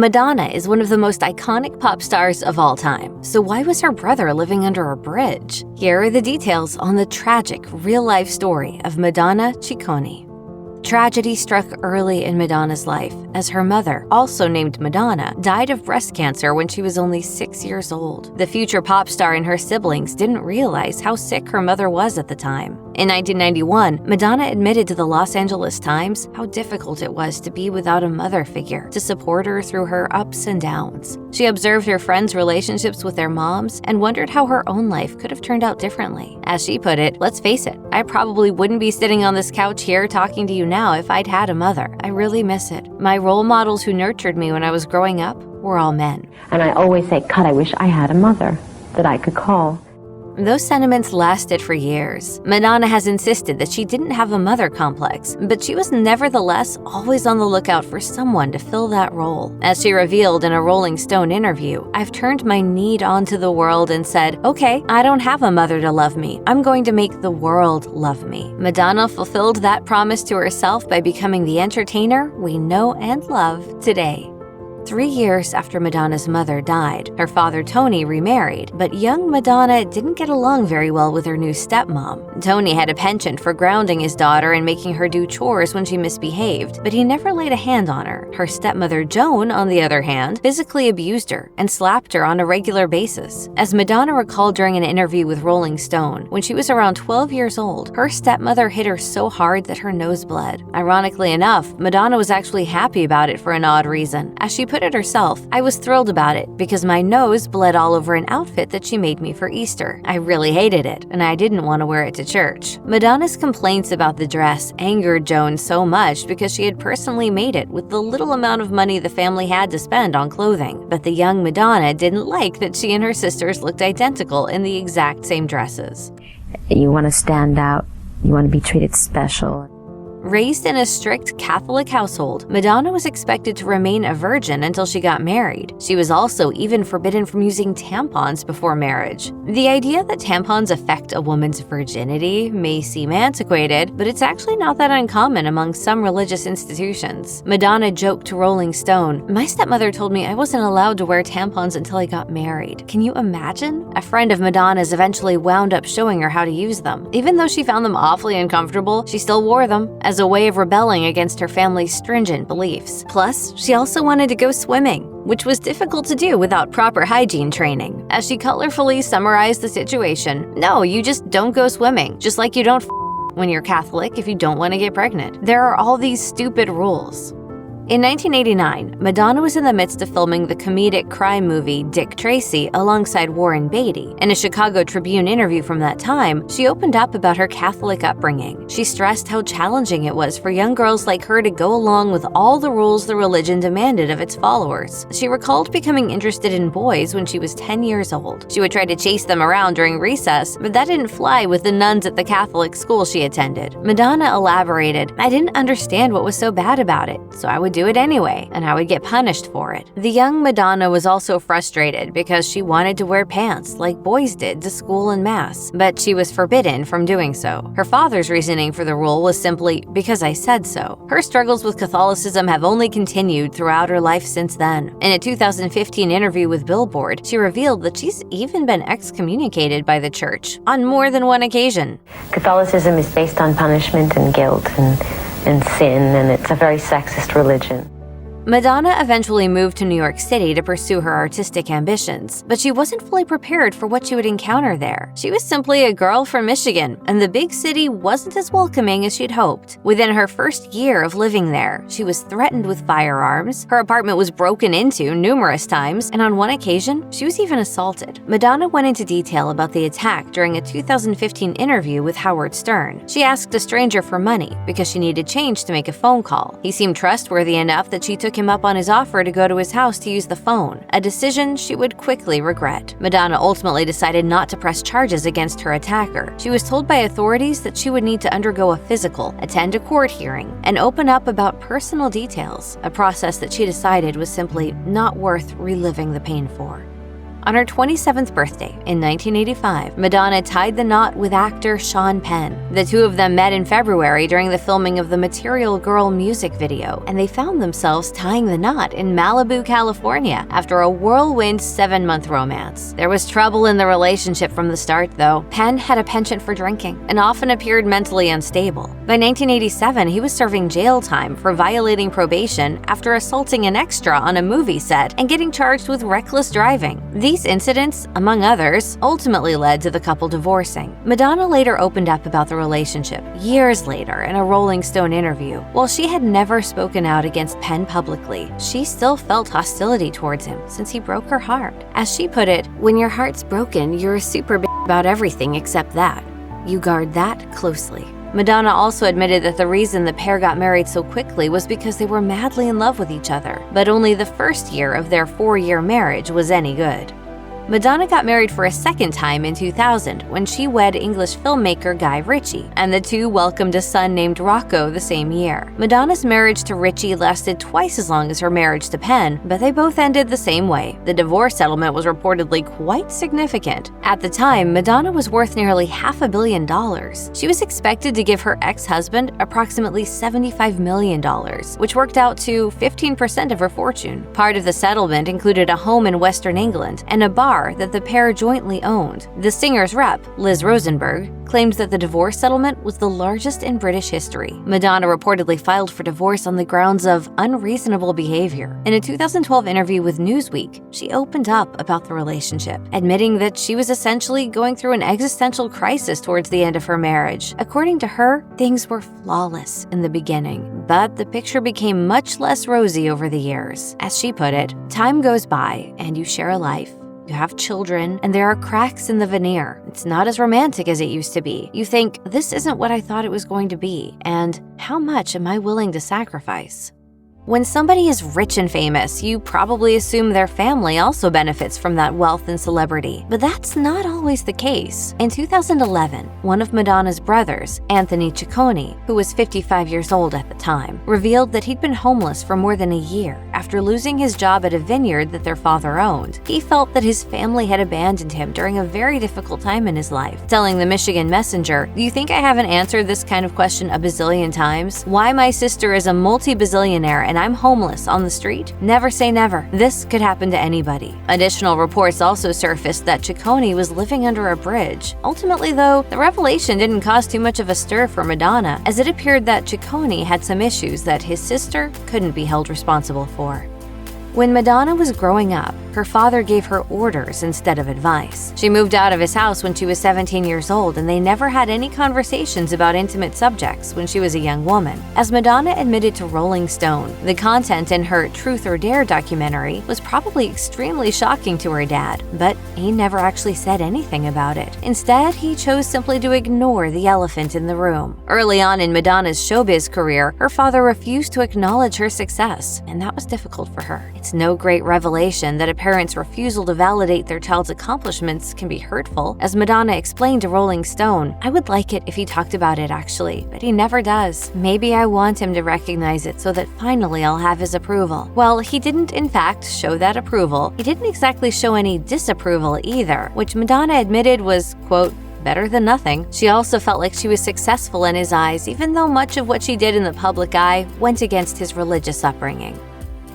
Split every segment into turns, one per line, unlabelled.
Madonna is one of the most iconic pop stars of all time, so why was her brother living under a bridge? Here are the details on the tragic, real-life story of Madonna Ciccone. Tragedy struck early in Madonna's life, as her mother, also named Madonna, died of breast cancer when she was only 6 years old. The future pop star and her siblings didn't realize how sick her mother was at the time. In 1991, Madonna admitted to the Los Angeles Times how difficult it was to be without a mother figure to support her through her ups and downs. She observed her friends' relationships with their moms and wondered how her own life could have turned out differently. As she put it, let's face it, I probably wouldn't be sitting on this couch here talking to you now if I'd had a mother. I really miss it. My role models who nurtured me when I was growing up were all men.
And I always say, God, I wish I had a mother that I could call.
Those sentiments lasted for years. Madonna has insisted that she didn't have a mother complex, but she was nevertheless always on the lookout for someone to fill that role. As she revealed in a Rolling Stone interview, I've turned my need onto the world and said, okay, I don't have a mother to love me. I'm going to make the world love me. Madonna fulfilled that promise to herself by becoming the entertainer we know and love today. 3 years after Madonna's mother died, her father Tony remarried, but young Madonna didn't get along very well with her new stepmom. Tony had a penchant for grounding his daughter and making her do chores when she misbehaved, but he never laid a hand on her. Her stepmother Joan, on the other hand, physically abused her and slapped her on a regular basis. As Madonna recalled during an interview with Rolling Stone, when she was around 12 years old, her stepmother hit her so hard that her nose bled. Ironically enough, Madonna was actually happy about it for an odd reason. As she put it herself, I was thrilled about it because my nose bled all over an outfit that she made me for Easter. I really hated it, and I didn't want to wear it to church. Madonna's complaints about the dress angered Joan so much because she had personally made it with the little amount of money the family had to spend on clothing. But the young Madonna didn't like that she and her sisters looked identical in the exact same dresses.
You want to stand out. You want to be treated special.
Raised in a strict Catholic household, Madonna was expected to remain a virgin until she got married. She was also even forbidden from using tampons before marriage. The idea that tampons affect a woman's virginity may seem antiquated, but it's actually not that uncommon among some religious institutions. Madonna joked to Rolling Stone, "My stepmother told me I wasn't allowed to wear tampons until I got married. Can you imagine?" A friend of Madonna's eventually wound up showing her how to use them. Even though she found them awfully uncomfortable, she still wore them as a way of rebelling against her family's stringent beliefs. Plus, she also wanted to go swimming, which was difficult to do without proper hygiene training. As she colorfully summarized the situation, no, you just don't go swimming, just like you don't when you're Catholic if you don't want to get pregnant. There are all these stupid rules. In 1989, Madonna was in the midst of filming the comedic crime movie Dick Tracy alongside Warren Beatty. In a Chicago Tribune interview from that time, she opened up about her Catholic upbringing. She stressed how challenging it was for young girls like her to go along with all the rules the religion demanded of its followers. She recalled becoming interested in boys when she was 10 years old. She would try to chase them around during recess, but that didn't fly with the nuns at the Catholic school she attended. Madonna elaborated, "I didn't understand what was so bad about it, so I would do it anyway, and I would get punished for it." The young Madonna was also frustrated because she wanted to wear pants like boys did to school and mass, but she was forbidden from doing so. Her father's reasoning for the rule was simply, "because I said so." Her struggles with Catholicism have only continued throughout her life since then. In a 2015 interview with Billboard, she revealed that she's even been excommunicated by the church on more than one occasion.
Catholicism is based on punishment and guilt and sin, and it's a very sexist religion.
Madonna eventually moved to New York City to pursue her artistic ambitions, but she wasn't fully prepared for what she would encounter there. She was simply a girl from Michigan, and the big city wasn't as welcoming as she'd hoped. Within her first year of living there, she was threatened with firearms, her apartment was broken into numerous times, and on one occasion, she was even assaulted. Madonna went into detail about the attack during a 2015 interview with Howard Stern. She asked a stranger for money because she needed change to make a phone call. He seemed trustworthy enough that she took him up on his offer to go to his house to use the phone, a decision she would quickly regret. Madonna ultimately decided not to press charges against her attacker. She was told by authorities that she would need to undergo a physical, attend a court hearing, and open up about personal details, a process that she decided was simply not worth reliving the pain for. On her 27th birthday in 1985, Madonna tied the knot with actor Sean Penn. The two of them met in February during the filming of the Material Girl music video, and they found themselves tying the knot in Malibu, California, after a whirlwind 7-month romance. There was trouble in the relationship from the start, though. Penn had a penchant for drinking and often appeared mentally unstable. By 1987, he was serving jail time for violating probation after assaulting an extra on a movie set and getting charged with reckless driving. These incidents, among others, ultimately led to the couple divorcing. Madonna later opened up about the relationship years later in a Rolling Stone interview. While she had never spoken out against Penn publicly, she still felt hostility towards him since he broke her heart. As she put it, "When your heart's broken, you're a super bitch about everything except that. You guard that closely." Madonna also admitted that the reason the pair got married so quickly was because they were madly in love with each other, but only the first year of their 4-year marriage was any good. Madonna got married for a second time in 2000 when she wed English filmmaker Guy Ritchie, and the two welcomed a son named Rocco the same year. Madonna's marriage to Ritchie lasted twice as long as her marriage to Penn, but they both ended the same way. The divorce settlement was reportedly quite significant. At the time, Madonna was worth nearly $500 million. She was expected to give her ex-husband approximately $75 million, which worked out to 15% of her fortune. Part of the settlement included a home in Western England and a bar that the pair jointly owned. The singer's rep, Liz Rosenberg, claimed that the divorce settlement was the largest in British history. Madonna reportedly filed for divorce on the grounds of unreasonable behavior. In a 2012 interview with Newsweek, she opened up about the relationship, admitting that she was essentially going through an existential crisis towards the end of her marriage. According to her, things were flawless in the beginning, but the picture became much less rosy over the years. As she put it, "Time goes by and you share a life. You have children, and there are cracks in the veneer. It's not as romantic as it used to be. You think, this isn't what I thought it was going to be, and how much am I willing to sacrifice?" When somebody is rich and famous, you probably assume their family also benefits from that wealth and celebrity. But that's not always the case. In 2011, one of Madonna's brothers, Anthony Ciccone, who was 55 years old at the time, revealed that he'd been homeless for more than a year after losing his job at a vineyard that their father owned. He felt that his family had abandoned him during a very difficult time in his life, telling the Michigan Messenger, "Do you think I haven't answered this kind of question a bazillion times? Why my sister is a multi-bazillionaire and I'm homeless on the street? Never say never. This could happen to anybody." Additional reports also surfaced that Ciccone was living under a bridge. Ultimately, though, the revelation didn't cause too much of a stir for Madonna, as it appeared that Ciccone had some issues that his sister couldn't be held responsible for. When Madonna was growing up, her father gave her orders instead of advice. She moved out of his house when she was 17 years old, and they never had any conversations about intimate subjects when she was a young woman. As Madonna admitted to Rolling Stone, the content in her Truth or Dare documentary was probably extremely shocking to her dad, but he never actually said anything about it. Instead, he chose simply to ignore the elephant in the room. Early on in Madonna's showbiz career, her father refused to acknowledge her success, and that was difficult for her. It's no great revelation that a parent's refusal to validate their child's accomplishments can be hurtful. As Madonna explained to Rolling Stone, "I would like it if he talked about it actually, but he never does. Maybe I want him to recognize it so that finally I'll have his approval." Well, he didn't in fact show that approval. He didn't exactly show any disapproval either, which Madonna admitted was, quote, better than nothing. She also felt like she was successful in his eyes, even though much of what she did in the public eye went against his religious upbringing.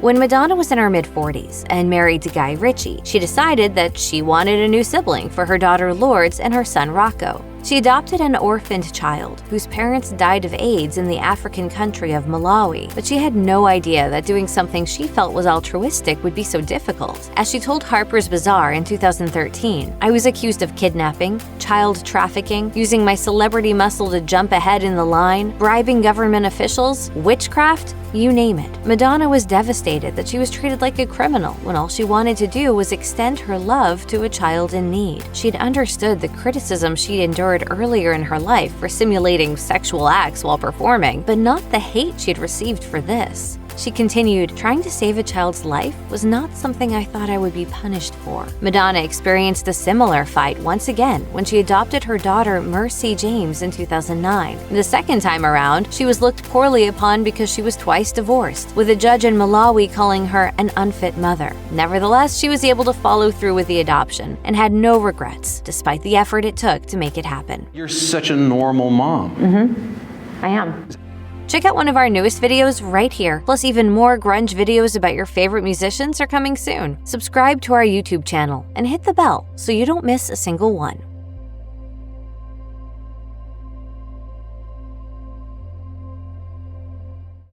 When Madonna was in her mid-40s and married to Guy Ritchie, she decided that she wanted a new sibling for her daughter Lourdes and her son Rocco. She adopted an orphaned child whose parents died of AIDS in the African country of Malawi, but she had no idea that doing something she felt was altruistic would be so difficult. As she told Harper's Bazaar in 2013, "I was accused of kidnapping, child trafficking, using my celebrity muscle to jump ahead in the line, bribing government officials, witchcraft, you name it." Madonna was devastated that she was treated like a criminal when all she wanted to do was extend her love to a child in need. She'd understood the criticism she'd endured earlier in her life for simulating sexual acts while performing, but not the hate she'd received for this. She continued, "Trying to save a child's life was not something I thought I would be punished for." Madonna experienced a similar fight once again when she adopted her daughter Mercy James in 2009. The second time around, she was looked poorly upon because she was twice divorced, with a judge in Malawi calling her an unfit mother. Nevertheless, she was able to follow through with the adoption and had no regrets, despite the effort it took to make it happen.
You're such a normal mom.
I am.
Check out one of our newest videos right here. Plus, even more grunge videos about your favorite musicians are coming soon. Subscribe to our YouTube channel and hit the bell so you don't miss a single one.